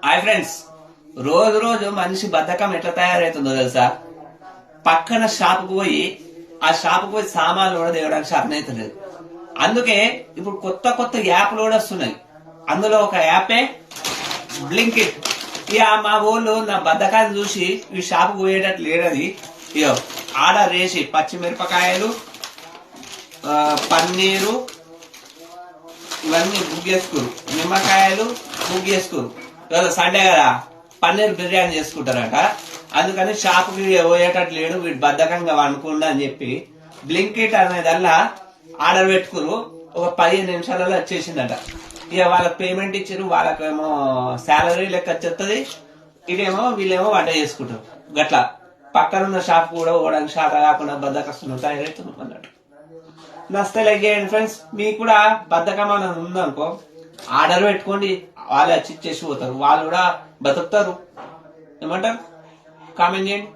Hi friends, రోజు రోజు మనిషి బద్ధకం ఎట్లా తయారవుతుందో తెలుసా? పక్కన షాపుకు పోయి ఆ షాపుకు పోయి సామాన్లు కూడా తేవడానికి షాప్ అవుతలేదు. అందుకే ఇప్పుడు కొత్త కొత్త యాప్లు కూడా వస్తున్నాయి. అందులో ఒక యాపే బ్లింకిట్. ఇక మా ఊళ్ళో నా బద్ధకాన్ని చూసి ఈ షాపుకు పోయేటట్టు లేడని ఇయో ఆర్డర్ చేసి పచ్చిమిరపకాయలు, పన్నీరు ఇవన్నీ బుక్ చేసుకోరు, నిమ్మకాయలు బుక్ చేసుకోరు. సండే కదా పన్నీర్ బిర్యానీ చేసుకుంటారట. అందుకని షాపుకి పోయేటట్టు లేడు, వీడు బద్ధకంగా అనుకుండా అని చెప్పి బ్లింకిట్ అనేదల్లా ఆర్డర్ పెట్టుకురు. ఒక 15 నిమిషాలలో వచ్చేసిందట. ఇక వాళ్ళకి పేమెంట్ ఇచ్చారు, వాళ్ళకేమో శాలరీ లెక్క వచ్చేస్తుంది, ఇదేమో వీళ్ళేమో వంట చేసుకుంటారు. గట్లా పక్కనున్న షాప్ కూడా పోవడానికి షాప్ కాకుండా బద్దకస్తున్నారు తయారవుతున్నాం అన్నట్టు. నస్తే లైక్ చేయండి ఫ్రెండ్స్. మీకు కూడా బద్ధకం అనేది ఉందనుకో, ఆర్డర్ పెట్టుకోండి, వాళ్ళు వచ్చి ఇచ్చేసి పోతారు, వాళ్ళు కూడా బతుకుతారు. ఏమంటారు? కామెంట్ చేయండి.